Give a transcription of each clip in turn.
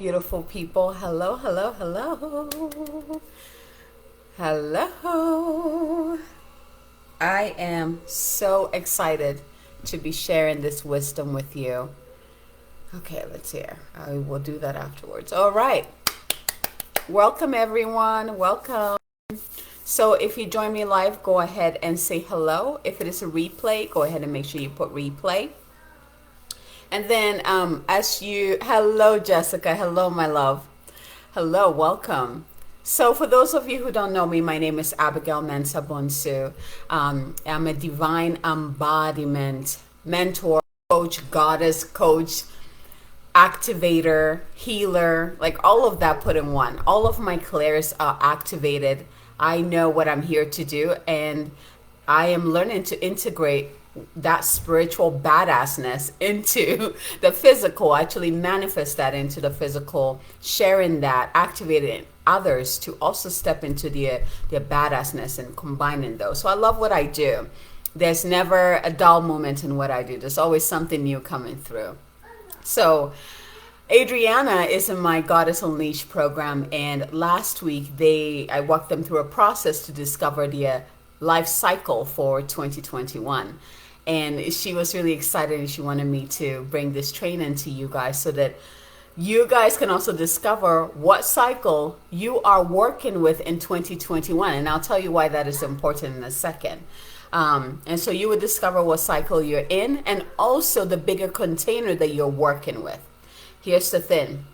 Beautiful people. Hello, hello, hello. Hello. I am so excited to be sharing this wisdom with you. Okay, let's hear. I will do that afterwards. All right. Welcome, everyone. Welcome. So if you join me live, go ahead and say hello. If it is a replay, go ahead and make sure you put replay. And then hello, Jessica. Hello, my love. Hello, welcome. So for those of you who don't know me, my name is Abigail Mensah Bonsu. I'm a divine embodiment mentor, coach, activator, healer, like all of that put in one. All of my clairs are activated. I know what I'm here to do, and I am learning to integrate that spiritual badassness into the physical, actually manifest that into the physical, sharing that, activating others to also step into their badassness and combining those. So I love what I do. There's never a dull moment in what I do. There's always something new coming through. So Adriana is in my Goddess Unleashed program, and last week I walked them through a process to discover their life cycle for 2021. And she was really excited, and she wanted me to bring this training to you guys so that you guys can also discover what cycle you are working with in 2021. And I'll tell you why that is important in a second. And so you would discover what cycle you're in, and also the bigger container that you're working with. Here's the thing.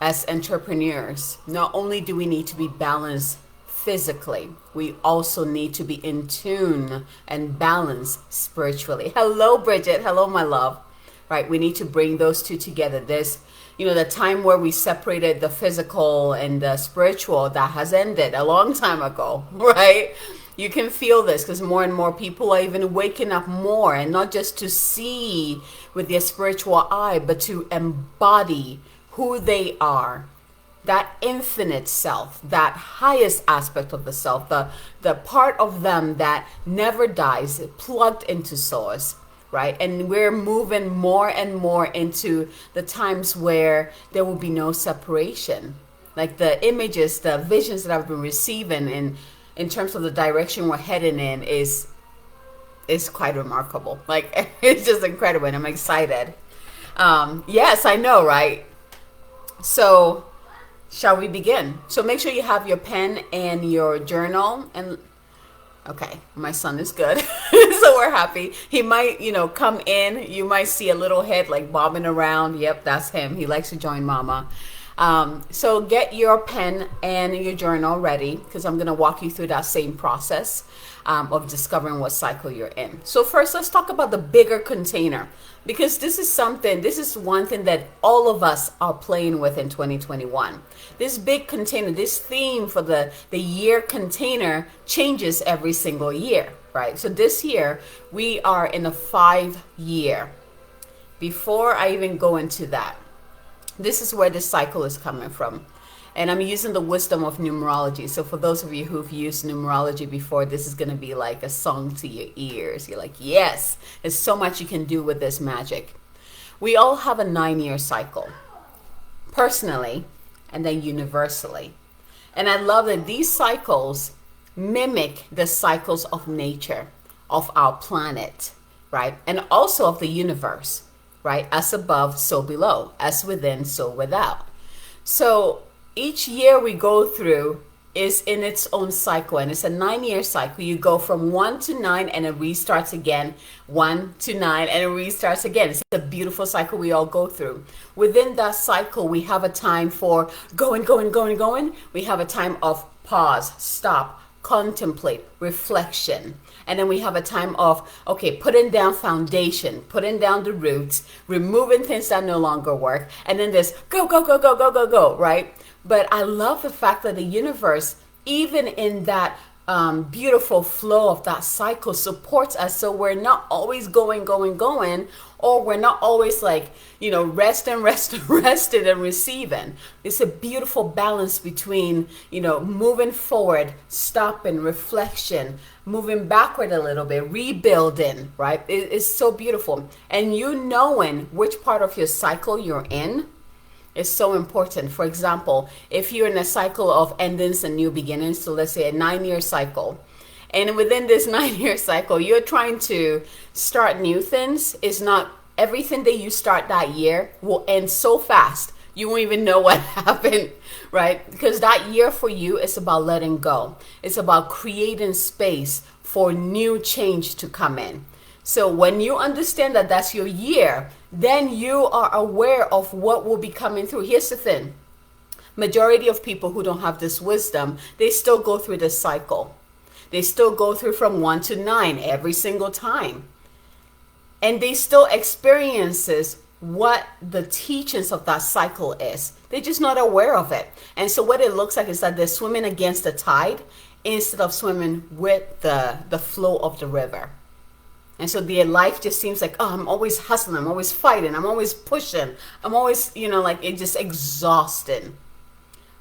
As entrepreneurs, not only do we need to be balanced physically, we also need to be in tune and balanced spiritually. Hello, Bridget. Hello, my love. Right? We need to bring those two together. There's, the time where we separated the physical and the spiritual, that has ended a long time ago, right? You can feel this because more and more people are even waking up more, and not just to see with their spiritual eye, but to embody who they are. That infinite self, that highest aspect of the self, the part of them that never dies, plugged into source, right? And we're moving more and more into the times where there will be no separation. Like the images, the visions that I've been receiving in terms of the direction we're heading in is quite remarkable. Like, it's just incredible, and I'm excited. Yes, I know, right? So shall we begin? So make sure you have your pen and your journal. And okay, my son is good. So we're happy. He might, come in. You might see a little head like bobbing around. Yep, that's him. He likes to join mama. So get your pen and your journal ready, because I'm going to walk you through that same process of discovering what cycle you're in. So first, let's talk about the bigger container, because this is one thing that all of us are playing with in 2021. This big container, this theme for the year container changes every single year, right? So this year we are in a 5-year. Before I even go into that, this is where this cycle is coming from. And I'm using the wisdom of numerology. So for those of you who've used numerology before, this is going to be like a song to your ears. You're like, yes, there's so much you can do with this magic. We all have a 9-year cycle, personally, and then universally. And I love that these cycles mimic the cycles of nature, of our planet, right? And also of the universe, right? As above, so below. As within, so without. So each year we go through is in its own cycle, and it's a 9-year cycle. You go from 1 to 9 and it restarts again, 1 to 9 and it restarts again. It's a beautiful cycle we all go through. Within that cycle, we have a time for going. We have a time of pause, stop, contemplate, reflection. And then we have a time of, okay, putting down foundation, putting down the roots, removing things that no longer work. And then there's go, right? But I love the fact that the universe, even in that beautiful flow of that cycle, supports us. So we're not always going, or we're not always like, resting and receiving. It's a beautiful balance between, moving forward, stopping, reflection, moving backward a little bit, rebuilding, right? It's so beautiful. And you knowing which part of your cycle you're in It's so important. For example, if you're in a cycle of endings and new beginnings, so let's say a 9-year cycle, and within this 9-year cycle, you're trying to start new things. It's not everything that you start that year will end so fast. You won't even know what happened, right? Because that year for you is about letting go. It's about creating space for new change to come in. So when you understand that that's your year, then you are aware of what will be coming through. Here's the thing. Majority of people who don't have this wisdom, they still go through this cycle. They still go through from 1 to 9 every single time. And they still experiences what the teachings of that cycle is. They're just not aware of it. And so what it looks like is that they're swimming against the tide instead of swimming with the flow of the river. And so their life just seems like, oh, I'm always hustling, I'm always fighting, I'm always pushing, I'm always, like it's just exhausting.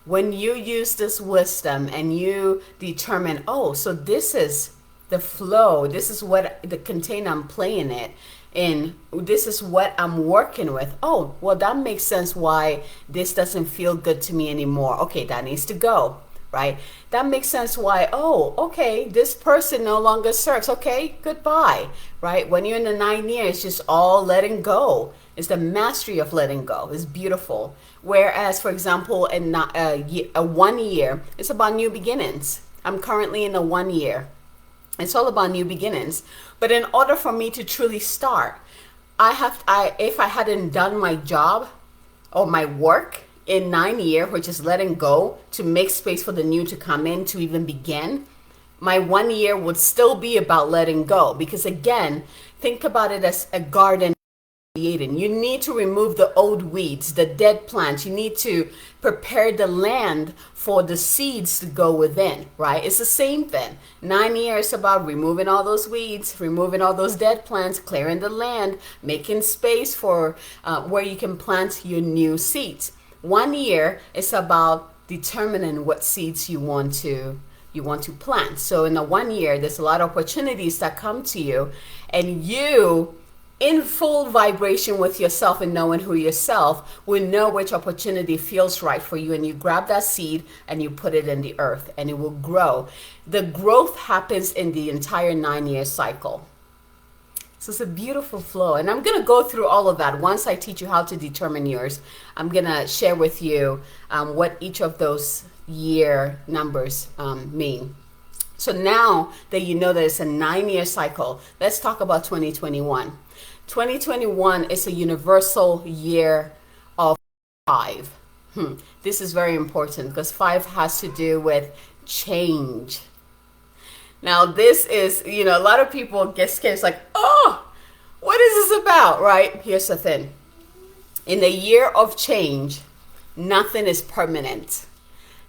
When you use this wisdom and you determine, oh, so this is the flow, this is what the container I'm playing it in, this is what I'm working with. Oh, well, that makes sense why this doesn't feel good to me anymore. Okay, that needs to go. Right? That makes sense why, oh, okay, this person no longer serves. Okay, goodbye. Right? When you're in the 9 years, just all letting go. It's the mastery of letting go. It's beautiful. Whereas, for example, in a 1 year, it's about new beginnings. I'm currently in a 1 year. It's all about new beginnings. But in order for me to truly start, if I hadn't done my job or my work in 9 years, which is letting go to make space for the new to come in to even begin, my 1 year would still be about letting go. Because again, think about it as a garden. You need to remove the old weeds, the dead plants. You need to prepare the land for the seeds to go within, right? It's the same thing. 9 years about removing all those weeds, removing all those dead plants, clearing the land, making space for where you can plant your new seeds. 1 year is about determining what seeds you want to plant. So in the 1 year, there's a lot of opportunities that come to you, and you, in full vibration with yourself and knowing who yourself, will know which opportunity feels right for you, and you grab that seed and you put it in the earth and it will grow. The growth happens in the entire 9-year cycle. So it's a beautiful flow. And I'm going to go through all of that. Once I teach you how to determine yours, I'm going to share with you what each of those year numbers mean. So now that you know that it's a 9-year cycle, let's talk about 2021. 2021 is a universal year of 5. This is very important because 5 has to do with change. Now, this is, a lot of people get scared. It's like, oh, what is this about, right? Here's the thing. In the year of change, nothing is permanent.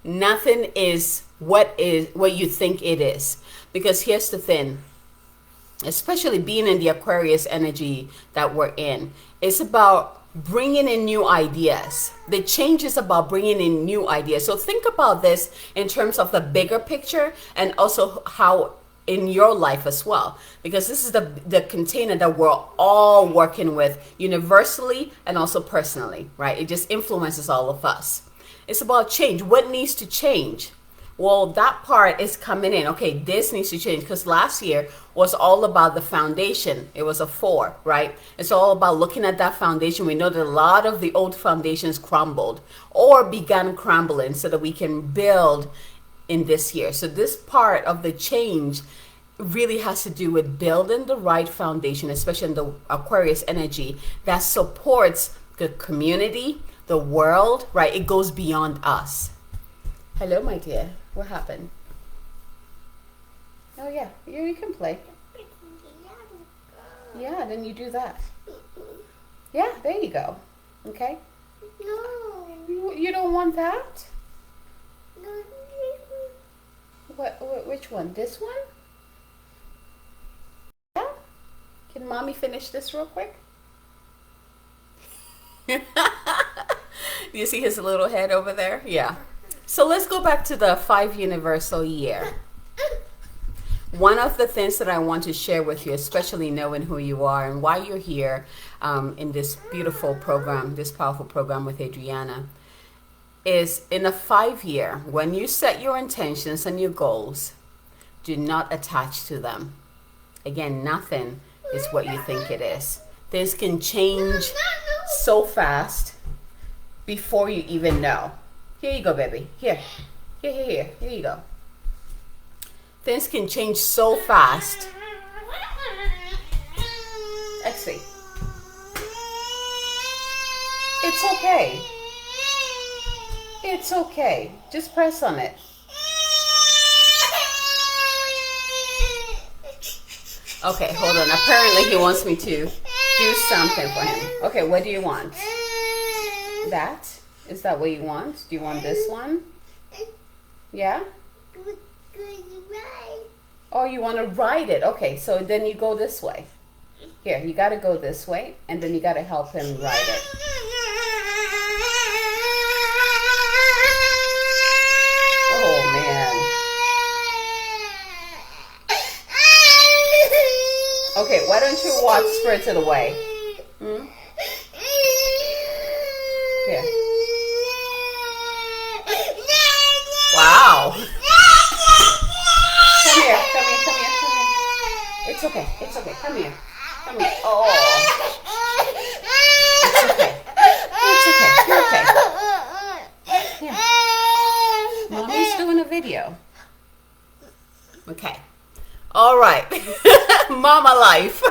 Nothing is what you think it is. Because here's the thing. Especially being in the Aquarius energy that we're in, it's about bringing in new ideas. The change is about bringing in new ideas. So think about this in terms of the bigger picture and also how in your life as well, because this is the container that we're all working with universally and also personally, right? It just influences all of us. It's about change. What needs to change? Well, that part is coming in. Okay, this needs to change because last year was all about the foundation. It was a 4, right? It's all about looking at that foundation. We know that a lot of the old foundations crumbled or began crumbling so that we can build in this year. So this part of the change really has to do with building the right foundation, especially in the Aquarius energy that supports the community, the world, right? It goes beyond us. Hello, my dear. What happened? Oh, yeah. You can play. Yeah, then you do that. Yeah, there you go. Okay? No. You don't want that? No. Which one? This one? Yeah? Can mommy finish this real quick? Do you see his little head over there? Yeah. So let's go back to the 5 universal year. one of the things that I want to share with you, especially knowing who you are and why you're here in this beautiful program, this powerful program with Adriana, is in a 5-year, when you set your intentions and your goals, do not attach to them. Again, nothing is what you think it is. Things can change so fast before you even know. Here you go, baby. Here you go. Things can change so fast. Let's see. It's okay. It's okay. Just press on it. Okay, hold on. Apparently he wants me to do something for him. Okay, what do you want? That? Is that what you want? Do you want this one? Yeah? Oh, you want to ride it. Okay, so then you go this way. Here, you got to go this way, and then you got to help him ride it. Oh, man. Okay, why don't you walk Spirited away? Hmm? Here. Wow. Come here. It's okay. Come here. Oh. It's okay. You're okay. Yeah. Mommy's doing a video. Okay. All right. Mama life.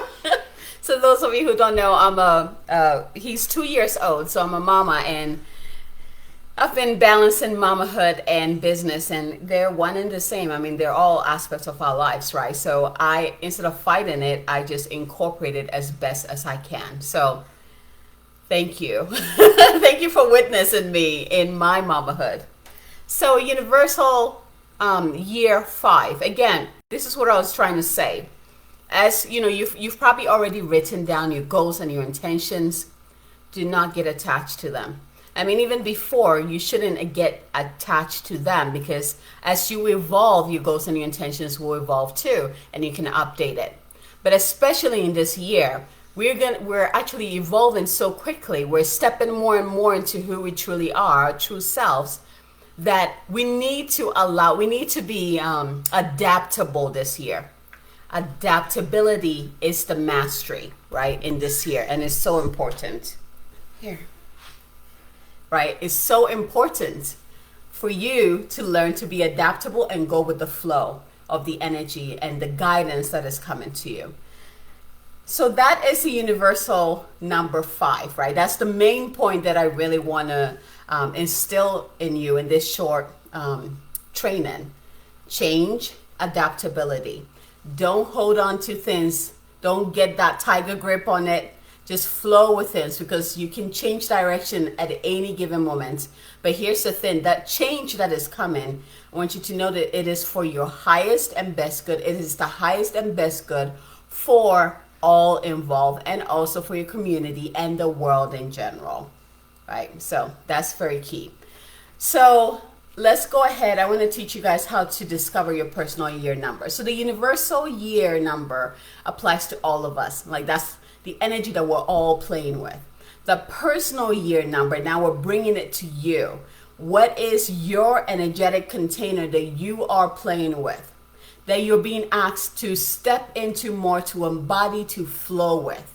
So those of you who don't know, he's 2 years old, so I'm a mama, and I've been balancing mamahood and business, and they're one and the same. I mean, they're all aspects of our lives, right? So instead of fighting it, I just incorporate it as best as I can. So thank you. Thank you for witnessing me in my mamahood. So universal year 5. Again, this is what I was trying to say. As you know, you've probably already written down your goals and your intentions. Do not get attached to them. I mean, even before, you shouldn't get attached to them, because as you evolve, your goals and your intentions will evolve too, and you can update it. But especially in this year, we're actually evolving so quickly. We're stepping more and more into who we truly are, our true selves, that we need to be adaptable this year. Adaptability is the mastery, right, in this year, and it's so important. Here. Right? It's so important for you to learn to be adaptable and go with the flow of the energy and the guidance that is coming to you. So that is the universal number 5, right? That's the main point that I really want to instill in you in this short training. Change, adaptability. Don't hold on to things. Don't get that tiger grip on it. Just flow with things, because you can change direction at any given moment. But here's the thing, that change that is coming, I want you to know that it is for your highest and best good. It is the highest and best good for all involved, and also for your community and the world in general, right? So that's very key. So let's go ahead. I want to teach you guys how to discover your personal year number. So the universal year number applies to all of us. Like, that's the energy that we're all playing with. The personal year number, now we're bringing it to you. What is your energetic container that you are playing with, that you're being asked to step into more, to embody, to flow with?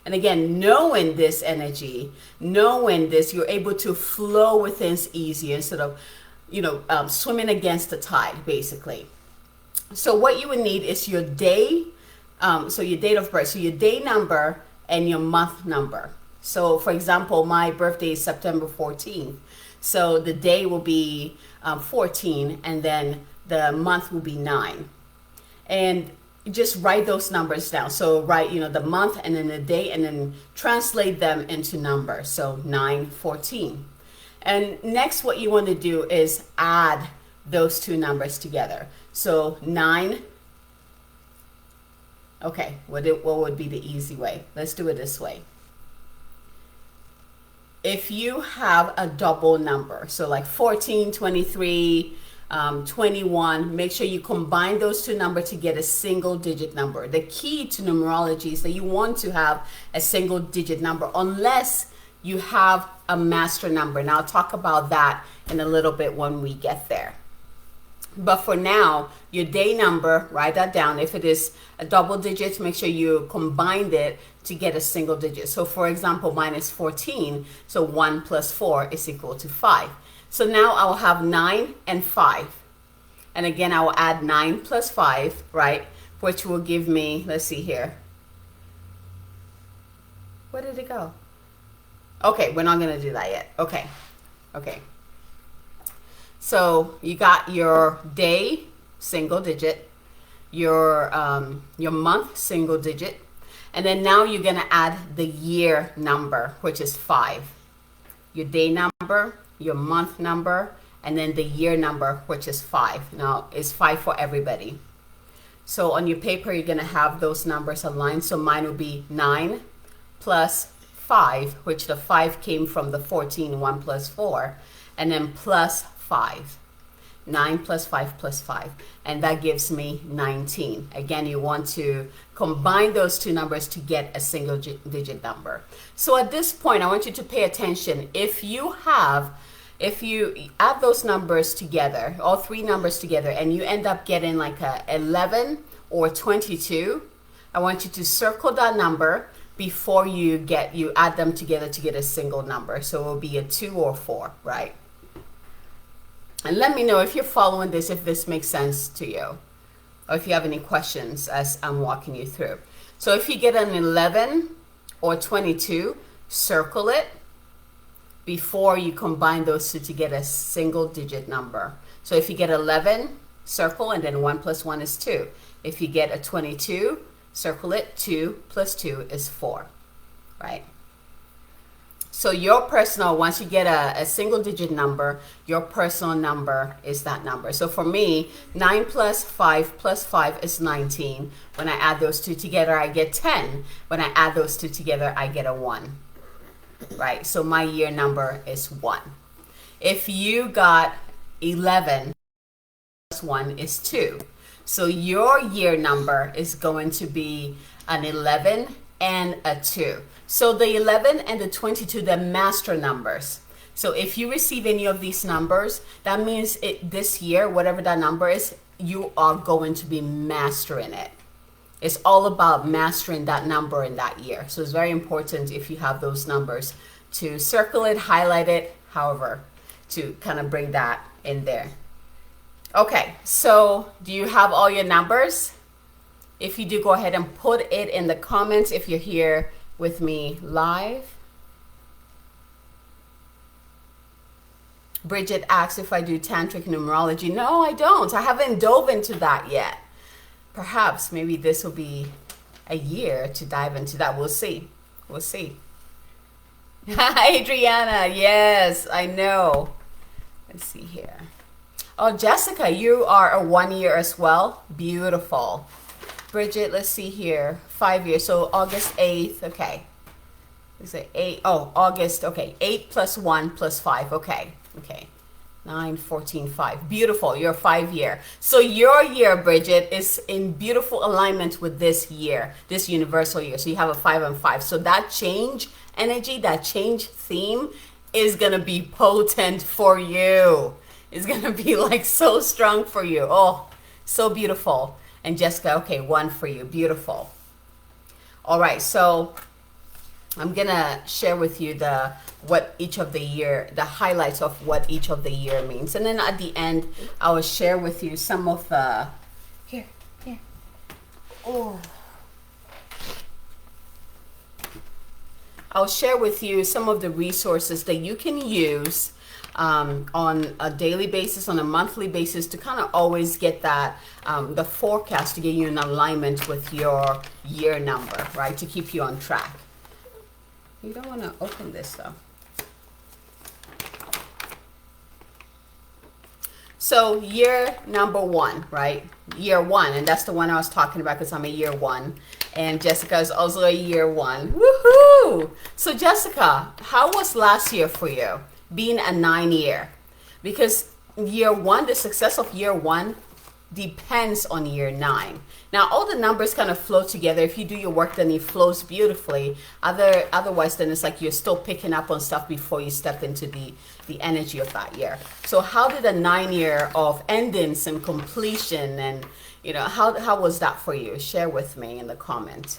And again, knowing this energy, knowing this, you're able to flow with things easier instead of, swimming against the tide, basically. So what you would need is your day, so your date of birth, so your day number and your month number. So for example, my birthday is September 14th. So the day will be 14, and then the month will be 9. And just write those numbers down. So write, the month and then the day, and then translate them into numbers. So 9, 14. And next, what you want to do is add those two numbers together. So 9. Okay, what would be the easy way? Let's do it this way. If you have a double number, so like 14, 23, 21. Make sure you combine those two numbers to get a single digit number. The key to numerology is that you want to have a single digit number unless you have a master number. Now I'll talk about that in a little bit when we get there. But for now, your day number, write that down. If it is a double digit, make sure you combine it to get a single digit. So for example, mine is 14. So 1 plus 4 is equal to 5. So now I'll have 9 and 5. And again, I will add 9 plus 5, right? Which will give me, let's see here. Where did it go? Okay, we're not going to do that yet. Okay. So you got your day, single digit, your month, single digit, and then now you're going to add the year number, which is 5. Your day number, your month number, and then the year number, which is 5. Now, it's 5 for everybody. So on your paper, you're going to have those numbers aligned. So mine will be 9 plus 5, which the 5 came from the 14, 1 plus 4, and then plus 5. 9 plus 5 plus 5, and that gives me 19. Again, you want to combine those two numbers to get a single digit number. So at this point, I want you to pay attention. If you add those numbers together, all three numbers together, and you end up getting like a 11 or 22, I want you to circle that number before you add them together to get a single number. So it will be a 2 or 4, right? And let me know if you're following this, if this makes sense to you, or if you have any questions as I'm walking you through. So if you get an 11 or 22, circle it before you combine those two to get a single digit number. So if you get 11, circle, and then 1 plus 1 is 2. If you get a 22, circle it, 2 plus 2 is 4, right? So your personal, once you get a single digit number, your personal number is that number. So for me, 9 plus 5 is 19. When I add those two together, I get 10. When I add those two together, I get a 1, right? So my year number is 1. If you got 11 plus 1 is 2. So your year number is going to be an 11 and a 2. So the 11 and the 22, they're master numbers. So if you receive any of these numbers, that means this year, whatever that number is, you are going to be mastering it. It's all about mastering that number in that year. So it's very important if you have those numbers to circle it, highlight it, however, to kind of bring that in there. Okay, so do you have all your numbers? If you do, go ahead and put it in the comments if you're here with me live. Bridget asks if I do tantric numerology. No, I don't. I haven't dove into that yet. Perhaps maybe this will be a year to dive into that. We'll see. We'll see. Hi, Adriana. Yes, I know. Let's see here. Oh, Jessica, you are a 1 year as well. Beautiful. Bridget, let's see here. 5 years. So August 8th. Okay. Is it 8? Oh, August. Okay. 8 plus 1 plus 5. Okay. Okay. 9, 14, 5. Beautiful. You're 5 year. So your year, Bridget, is in beautiful alignment with this year, this universal year. So you have a 5 and 5. So that change energy, that change theme is going to be potent for you. It's going to be like so strong for you. Oh, so beautiful. And Jessica, okay, 1 for you. Beautiful. All right. So I'm going to share with you the highlights of what each of the year means. And then at the end, I will share with you some of the, here. Oh. I'll share with you some of the resources that you can use on a daily basis, on a monthly basis, to kind of always get that, the forecast to get you in alignment with your year number, right? To keep you on track. You don't want to open this though. So year number 1, right? Year 1, and that's the one I was talking about because I'm a year 1. And Jessica is also a year 1. Woohoo! So Jessica, how was last year for you? Being a 9 year? Because year one, the success of year one depends on year 9. Now, all the numbers kind of flow together. If you do your work, then it flows beautifully. Otherwise, then it's like you're still picking up on stuff before you step into the energy of that year. So how did a 9 year of endings and completion, and how was that for you? Share with me in the comment.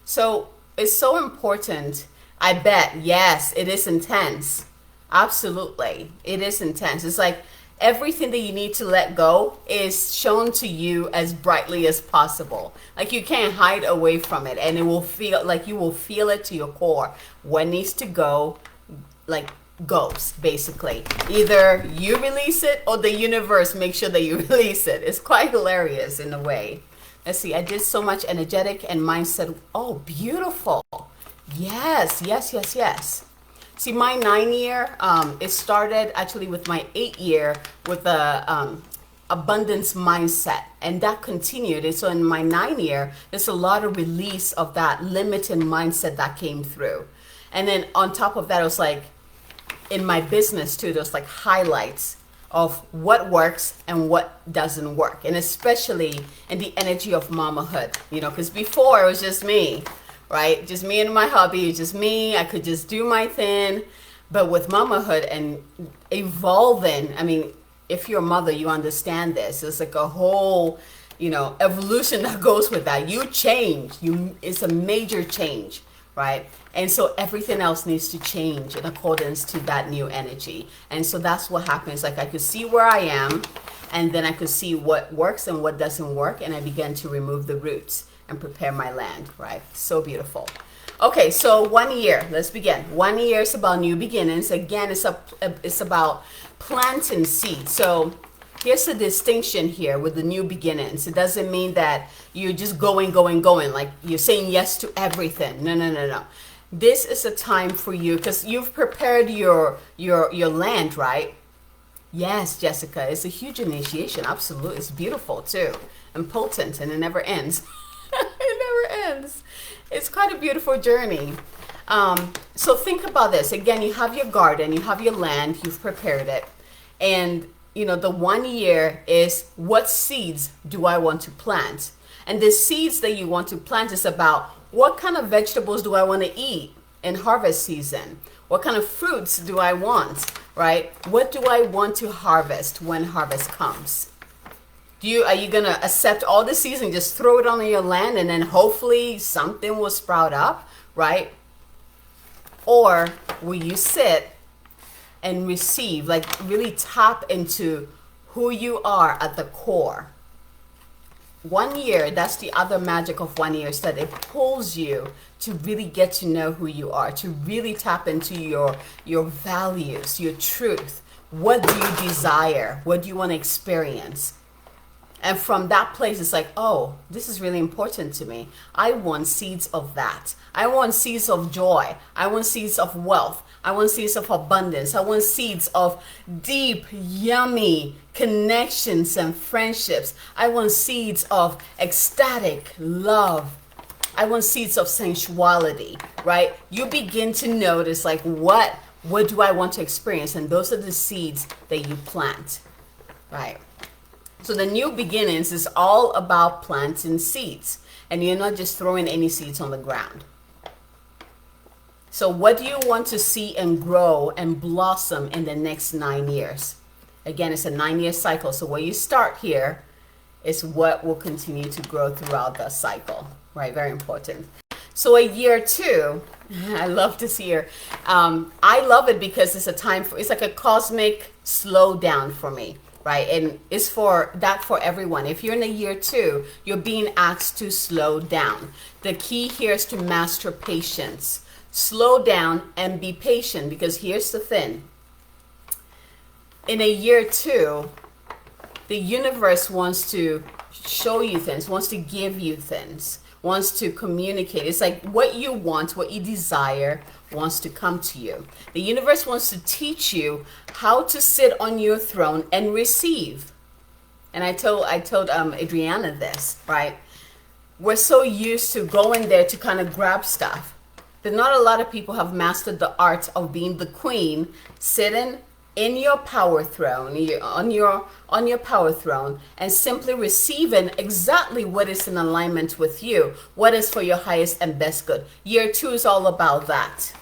So it's so important. I bet, yes, it is intense. Absolutely, it is intense. It's like everything that you need to let go is shown to you as brightly as possible. Like you can't hide away from it, and it will feel like you will feel it to your core. What needs to go, like, goes, basically. Either you release it or the universe makes sure that you release it. It's quite hilarious in a way. Let's see, I did so much energetic and mindset. Oh, beautiful. Yes, yes, yes, yes. See, my 9 year, it started actually with my 8 year with a abundance mindset, and that continued. And so in my 9 year, there's a lot of release of that limited mindset that came through. And then on top of that, it was like in my business too, there's like highlights of what works and what doesn't work. And especially in the energy of mamahood, because before it was just me. Right? Just me and my hobby, just me. I could just do my thing. But with mamahood and evolving, I mean, if you're a mother, you understand this. It's like a whole, evolution that goes with that. You change. It's a major change, right? And so everything else needs to change in accordance to that new energy. And so that's what happens. Like I could see where I am, and then I could see what works and what doesn't work. And I began to remove the roots and prepare my land, right? So beautiful. Okay, so 1 year, let's begin. 1 year is about new beginnings. Again, it's about planting seeds. So here's the distinction here with the new beginnings. It doesn't mean that you're just going, like you're saying yes to everything. No. This is a time for you because you've prepared your land, right? Yes, Jessica, it's a huge initiation. Absolutely. It's beautiful too, and potent, and it never ends. It never ends. It's quite a beautiful journey. So think about this. Again, you have your garden, you have your land, you've prepared it. And, the 1 year is what seeds do I want to plant? And the seeds that you want to plant is about what kind of vegetables do I want to eat in harvest season? What kind of fruits do I want, right? What do I want to harvest when harvest comes? Are you going to accept all the seeds and just throw it on your land and then hopefully something will sprout up, right? Or will you sit and receive, like really tap into who you are at the core? 1 year, that's the other magic of 1 year, is that it pulls you to really get to know who you are, to really tap into your values, your truth. What do you desire? What do you want to experience? And from that place, it's like, oh, this is really important to me. I want seeds of that. I want seeds of joy. I want seeds of wealth. I want seeds of abundance. I want seeds of deep, yummy connections and friendships. I want seeds of ecstatic love. I want seeds of sensuality, right? You begin to notice, like, what do I want to experience? And those are the seeds that you plant, right? So the new beginnings is all about planting seeds, and you're not just throwing any seeds on the ground. So what do you want to see and grow and blossom in the next 9 years? Again, it's a 9-year cycle. So where you start here is what will continue to grow throughout the cycle, right? Very important. So a year 2, I love this year. I love it because it's a time for, it's like a cosmic slowdown for me. Right? And it's for everyone. If you're in a year 2, you're being asked to slow down. The key here is to master patience. Slow down and be patient, because here's the thing. In a year 2, the universe wants to show you things, wants to give you things, wants to communicate. It's like what you want, what you desire wants to come to you. The universe wants to teach you how to sit on your throne and receive. And I told Adriana this, right? We're so used to going there to kind of grab stuff that not a lot of people have mastered the art of being the queen, sitting in your power throne, on your power throne, and simply receiving exactly what is in alignment with you, what is for your highest and best good. Year 2 is all about that.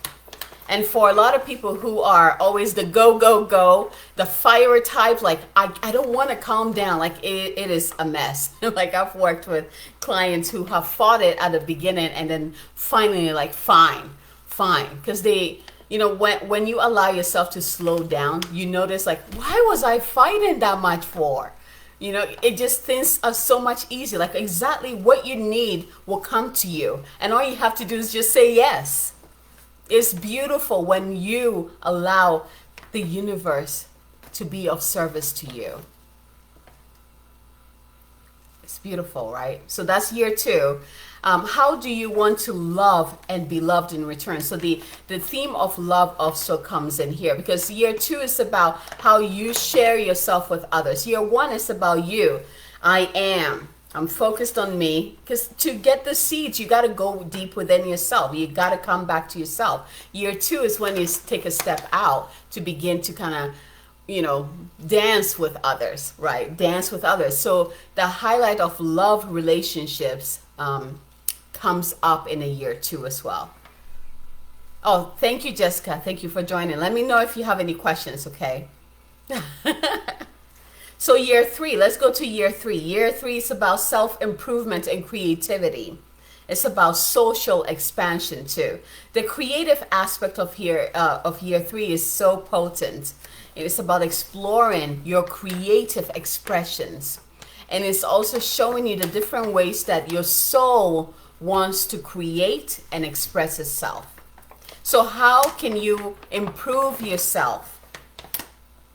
And for a lot of people who are always the go, go, go, the fire type, like, I don't want to calm down. Like, it is a mess. Like, I've worked with clients who have fought it at the beginning and then finally, like, fine. Because they, you know, when you allow yourself to slow down, you notice, like, why was I fighting that much for? You know, it just things are so much easier. Like, exactly what you need will come to you. And all you have to do is just say yes. It's beautiful when you allow the universe to be of service to you. It's beautiful, right? So that's year 2. How do you want to love and be loved in return? So the theme of love also comes in here, because year 2 is about how you share yourself with others. Year 1 is about you. I'm focused on me, because to get the seeds, you got to go deep within yourself. You got to come back to yourself. Year 2 is when you take a step out to begin to kind of, you know, dance with others, right? Dance with others. So the highlight of love relationships comes up in a year 2 as well. Oh, thank you, Jessica. Thank you for joining. Let me know if you have any questions, okay? So year 3, let's go to year 3. Year 3 is about self-improvement and creativity. It's about social expansion too. The creative aspect of year 3 is so potent. It's about exploring your creative expressions. And it's also showing you the different ways that your soul wants to create and express itself. So how can you improve yourself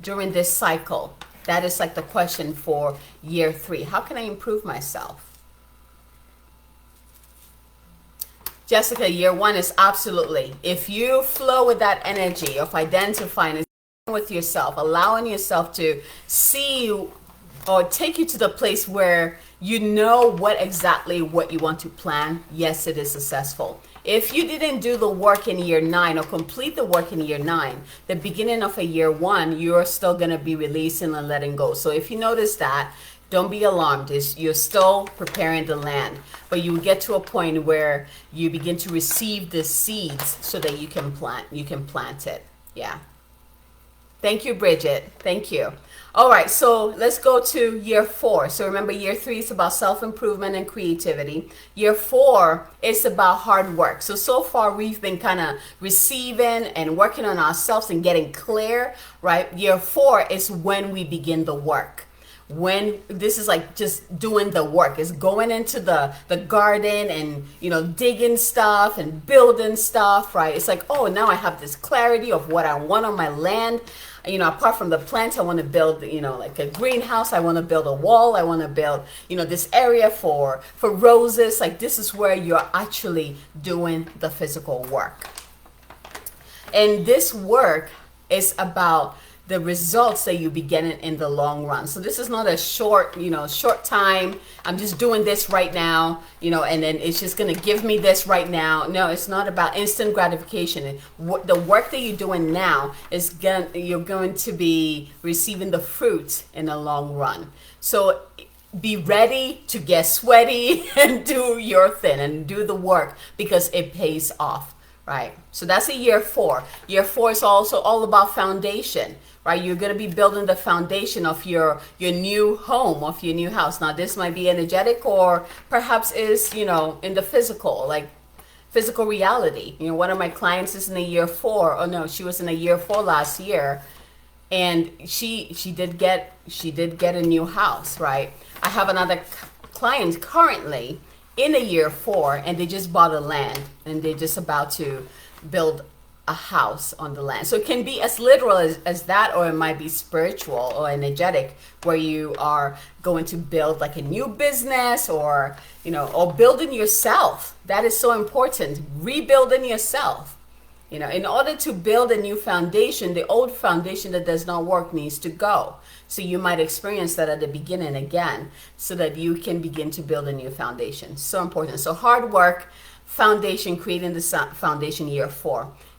during this cycle? That is like the question for year 3. How can I improve myself? Jessica, year 1 is absolutely. If you flow with that energy of identifying with yourself, allowing yourself to see you or take you to the place where you know what you want to plan, yes, it is successful. If you didn't do the work in year 9 or complete the work in year 9, the beginning of a year 1, you're still going to be releasing and letting go. So if you notice that, don't be alarmed. You're still preparing the land, but you get to a point where you begin to receive the seeds so that you can plant it. Yeah. Thank you, Bridget. Thank you. All right, so let's go to year 4. So remember, year 3 is about self-improvement and creativity. Year 4 is about hard work. So far we've been kind of receiving and working on ourselves and getting clear, right? Year 4 is when we begin the work. When this is like just doing the work, is going into the garden and, you know, digging stuff and building stuff, right? It's like, oh, now I have this clarity of what I want on my land. You know, apart from the plants, I want to build, you know, like a greenhouse. I want to build a wall. I want to build, you know, this area for roses. Like, this is where you're actually doing the physical work. And this work is about the results that you be getting in the long run. So this is not a short time. I'm just doing this right now, you know, and then it's just going to give me this right now. No, it's not about instant gratification. The work that you're doing now is you're going to be receiving the fruits in the long run. So be ready to get sweaty and do your thing and do the work, because it pays off, right? So that's a year 4. Year 4 is also all about foundation. Right, you're going to be building the foundation of your new home, of your new house. Now, this might be energetic, or perhaps is, you know, in the physical, like physical reality. You know, one of my clients is in a year 4. Oh no, she was in a year 4 last year, and she did get a new house. Right. I have another client currently in a year 4, and they just bought a land, and they're just about to build a house on the land. So it can be as literal as that, or it might be spiritual or energetic, where you are going to build like a new business, or, you know, or building yourself. That is so important. Rebuilding yourself. You know, in order to build a new foundation, the old foundation that does not work needs to go. So you might experience that at the beginning again, so that you can begin to build a new foundation. So important. So hard work, foundation, creating the foundation, year 4.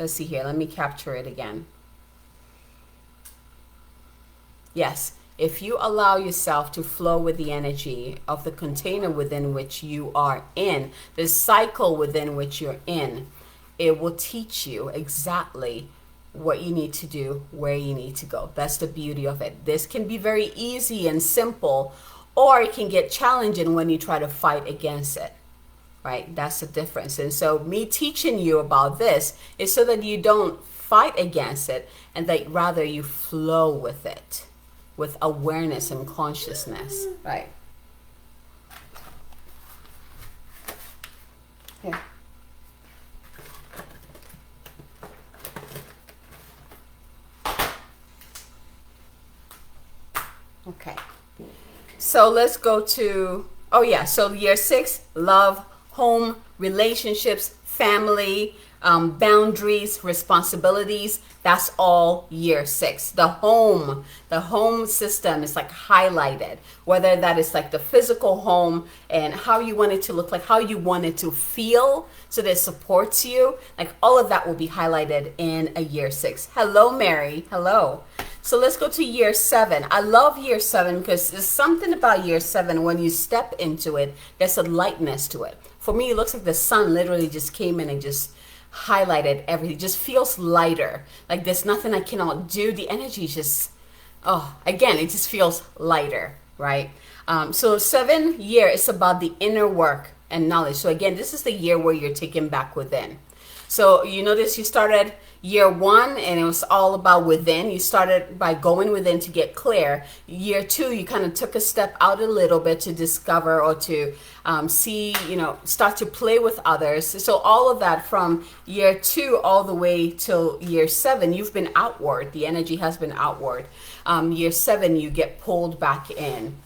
let's see here. Let me capture it again. Yes. If you allow yourself to flow with the energy of the container within which you are in, the cycle within which you're in, it will teach you exactly what you need to do, where you need to go. That's the beauty of it. This can be very easy and simple, or it can get challenging when you try to fight against it, right? That's the difference. And so me teaching you about this is so that you don't fight against it, and that rather you flow with it, with awareness and consciousness, right? Yeah. Okay. So let's go to, oh yeah, so year 6, love, home, relationships, family, boundaries, responsibilities. That's all year 6. The home system is like highlighted, whether that is like the physical home and how you want it to look like, how you want it to feel, so that it supports you. Like all of that will be highlighted in a year 6. Hello, Mary. Hello. So let's go to year 7. I love year 7 because there's something about year 7 when you step into it, there's a lightness to it. For me, it looks like the sun literally just came in and just highlighted everything. It just feels lighter. Like there's nothing I cannot do. The energy just, oh, again, it just feels lighter, right? So 7 year is about the inner work and knowledge. So again, this is the year where you're taken back within. So you notice you started year 1 and it was all about within. You started by going within to get clear. Year 2, you kind of took a step out a little bit to discover or to see, start to play with others. So all of that from year 2 all the way till year 7, you've been outward. The energy has been outward. Year 7, you get pulled back in,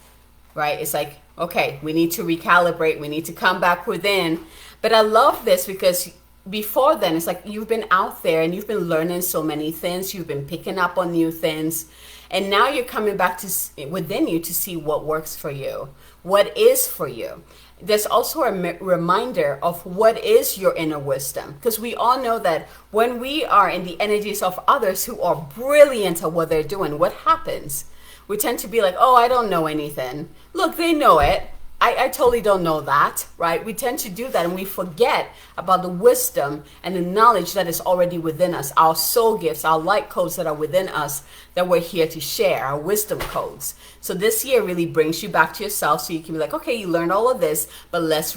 right? It's like, okay, we need to recalibrate. We need to come back within. But I love this because before then, it's like you've been out there and you've been learning so many things. You've been picking up on new things. And now you're coming back to within you to see what works for you, what is for you. There's also a reminder of what is your inner wisdom. Because we all know that when we are in the energies of others who are brilliant at what they're doing, what happens? We tend to be like, oh, I don't know anything. Look, they know it. I totally don't know that, right? We tend to do that and we forget about the wisdom and the knowledge that is already within us, our soul gifts, our light codes that are within us that we're here to share, our wisdom codes. So this year really brings you back to yourself so you can be like, okay, you learned all of this, but let's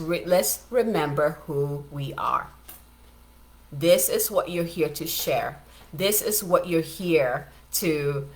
remember who we are. This is what you're here to share. This is what you're here to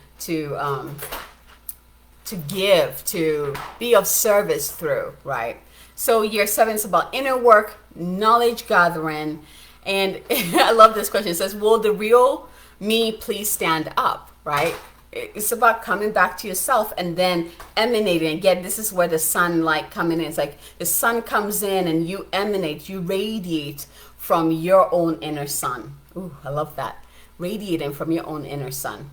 give, to be of service through, right? So year 7 is about inner work, knowledge gathering. And I love this question. It says, will the real me please stand up, right? It's about coming back to yourself and then emanating. Again, this is where the sunlight coming in. It's like the sun comes in and you emanate, you radiate from your own inner sun. Ooh, I love that. Radiating from your own inner sun.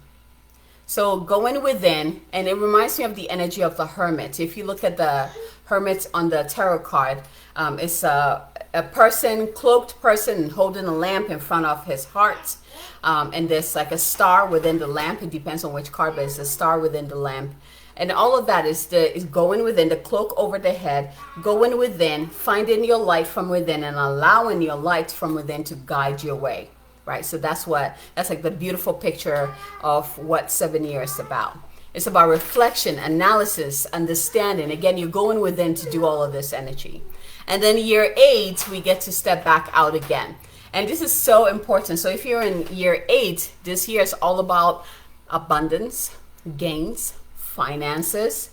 So going within, and it reminds me of the energy of the hermit. If you look at the hermit on the tarot card, it's a person, cloaked person holding a lamp in front of his heart. And there's like a star within the lamp. It depends on which card, but it's a star within the lamp. And all of that is going within, the cloak over the head, going within, finding your light from within and allowing your light from within to guide your way. Right, so that's like the beautiful picture of what 7 years is about. It's about reflection, analysis, understanding. Again, you're going within to do all of this energy. And then year 8, we get to step back out again. And this is so important. So if you're in year 8, this year is all about abundance, gains, finances.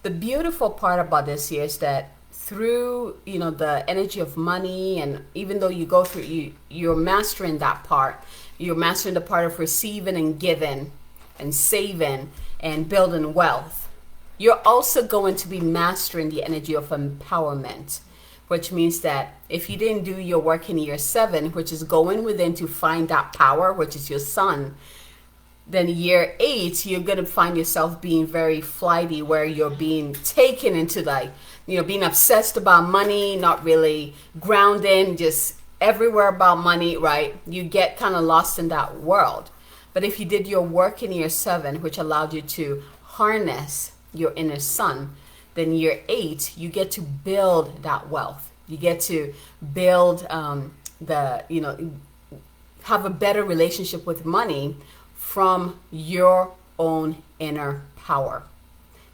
The beautiful part about this year is that through the energy of money, and even though you go through, you're mastering that part. You're mastering the part of receiving and giving and saving and building wealth. You're also going to be mastering the energy of empowerment, which means that if you didn't do your work in year 7, which is going within to find that power, which is your sun, then year 8, you're going to find yourself being very flighty, where you're being taken into being obsessed about money, not really grounding, just everywhere about money, right, you get kind of lost in that world. But if you did your work in year 7, which allowed you to harness your inner sun, then year 8, you get to build that wealth. You get to build have a better relationship with money from your own inner power.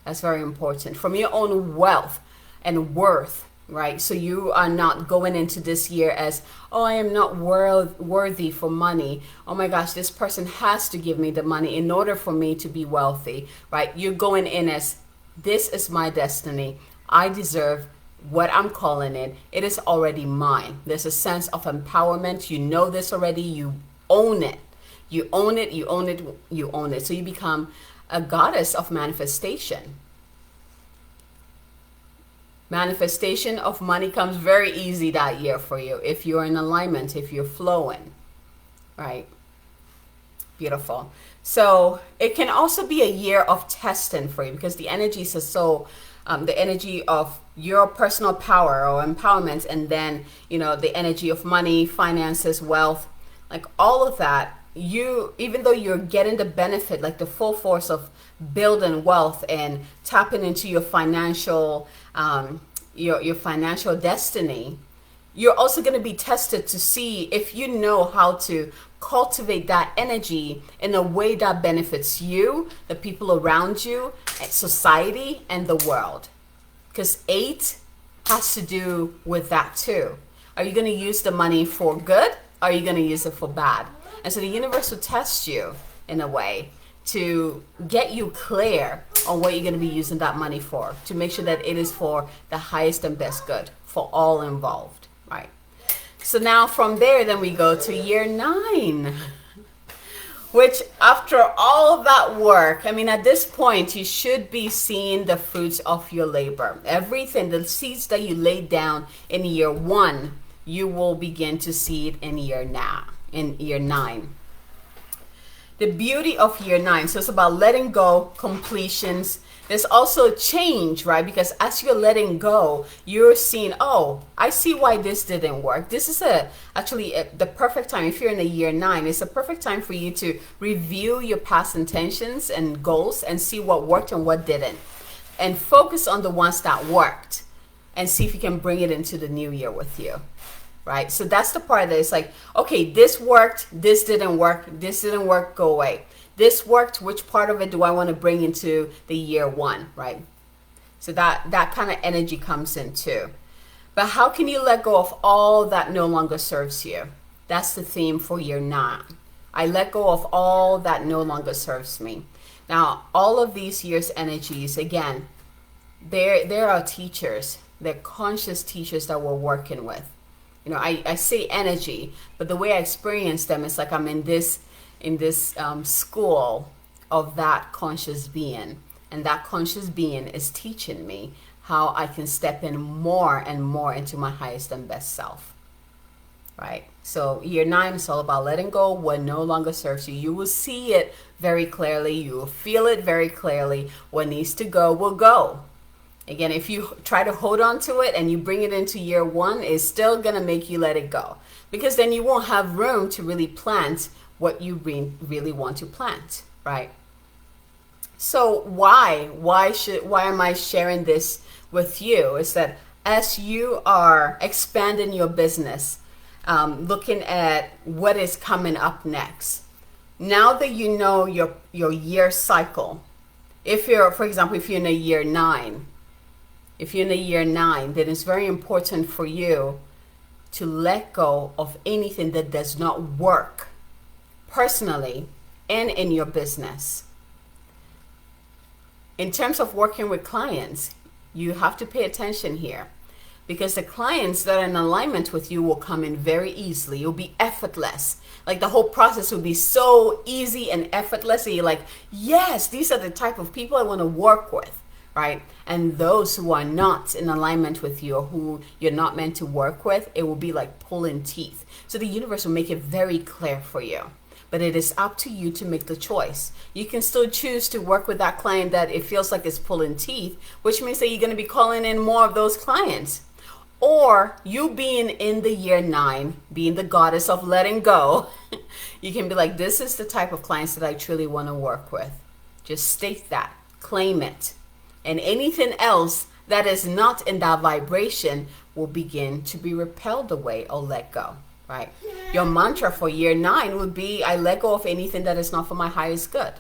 That's very important. From your own wealth and worth, right? So you are not going into this year as, oh, I am not worthy for money. Oh my gosh, this person has to give me the money in order for me to be wealthy, right? You're going in as, this is my destiny. I deserve what I'm calling it. It is already mine. There's a sense of empowerment. You know this already. You own it. You own it. You own it. You own it. So you become a goddess of manifestation. Manifestation of money comes very easy that year for you if you're in alignment, if you're flowing, right? Beautiful. So it can also be a year of testing for you, because the energies are so, the energy of your personal power or empowerment, and then, you know, the energy of money, finances, wealth, like all of that, you, even though you're getting the benefit, like the full force of building wealth and tapping into your financial, your financial destiny, you're also going to be tested to see if you know how to cultivate that energy in a way that benefits you, the people around you, society, and the world. Because 8 has to do with that too. Are you going to use the money for good? Or are you going to use it for bad? And so the universe will test you in a way to get you clear on what you're going to be using that money for, to make sure that it is for the highest and best good for all involved, right? So now from there, then we go to year 9, which after all of that work, I mean, at this point, you should be seeing the fruits of your labor. Everything, the seeds that you laid down in year 1, you will begin to see it in year 9. The beauty of year 9, so it's about letting go, completions. There's also change, right? Because as you're letting go, you're seeing, oh, I see why this didn't work. This is the perfect time. If you're in a year 9, it's a perfect time for you to review your past intentions and goals and see what worked and what didn't. And focus on the ones that worked and see if you can bring it into the new year with you. Right? So that's the part that is like, okay, this worked, this didn't work, go away. This worked, which part of it do I want to bring into the year 1, right? So that kind of energy comes in too. But how can you let go of all that no longer serves you? That's the theme for year 9. I let go of all that no longer serves me. Now, all of these years' energies, again, there are teachers, they're conscious teachers that we're working with. You know, I say energy, but the way I experience them is like I'm in this school of that conscious being, and that conscious being is teaching me how I can step in more and more into my highest and best self. Right? So year 9 is all about letting go what no longer serves you. You will see it very clearly. You will feel it very clearly. What needs to go will go. Again, if you try to hold on to it and you bring it into year 1, it's still going to make you let it go. Because then you won't have room to really plant what you really want to plant, right? So why am I sharing this with you? Is that as you are expanding your business, looking at what is coming up next, now that you know your year cycle, for example, if you're in a year 9, then it's very important for you to let go of anything that does not work personally and in your business. In terms of working with clients, you have to pay attention here, because the clients that are in alignment with you will come in very easily. It will be effortless. Like the whole process will be so easy and effortless. And you're like, yes, these are the type of people I want to work with. Right? And those who are not in alignment with you, or who you're not meant to work with, it will be like pulling teeth. So the universe will make it very clear for you. But it is up to you to make the choice. You can still choose to work with that client that it feels like it's pulling teeth, which means that you're going to be calling in more of those clients. or you being in the year 9, being the goddess of letting go, you can be like, this is the type of clients that I truly want to work with. Just state that, claim it. And anything else that is not in that vibration will begin to be repelled away or let go, right? Your mantra for year 9 would be, I let go of anything that is not for my highest good.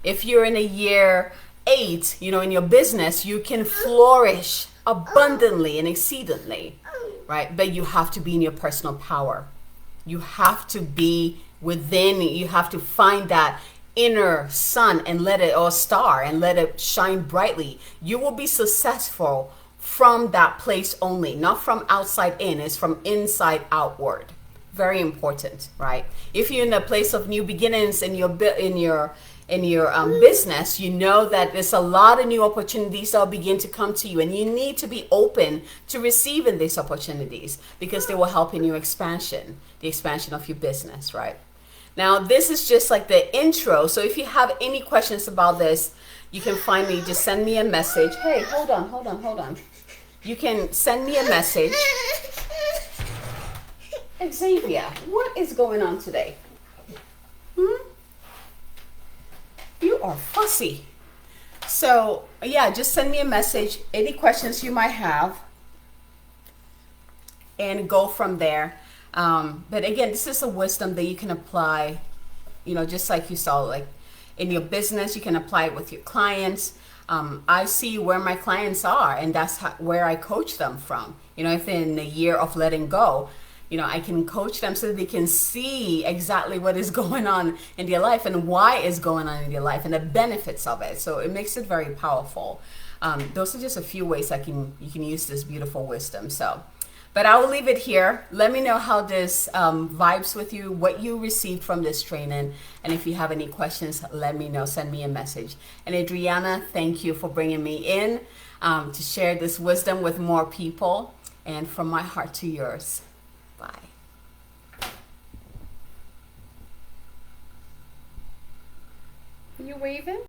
If you're in a year 8, in your business, you can flourish abundantly and exceedingly, right? But you have to be in your personal power. You have to be within, you have to find that inner sun and let it, or star, and let it shine brightly. You will be successful from that place only, not from outside in. It's from inside outward. Very important, right? If you're in a place of new beginnings in your business, you know that there's a lot of new opportunities that will begin to come to you, and you need to be open to receiving these opportunities because they will help in your expansion, the expansion of your business, right? Now, this is just like the intro. So if you have any questions about this, you can find me. Just send me a message. Hey, hold on. You can send me a message. Xavier, what is going on today? You are fussy. So yeah, just send me a message, any questions you might have, and go from there. But again, this is a wisdom that you can apply, just like you saw, like in your business, you can apply it with your clients. I see where my clients are, and that's where I coach them from. If in the year of letting go, I can coach them so that they can see exactly what is going on in their life and why it's going on in their life and the benefits of it. So it makes it very powerful. Those are just a few ways you can use this beautiful wisdom. But I will leave it here. Let me know how this vibes with you, what you received from this training. And if you have any questions, let me know. Send me a message. And Adriana, thank you for bringing me in to share this wisdom with more people. And from my heart to yours. Bye. Are you waving?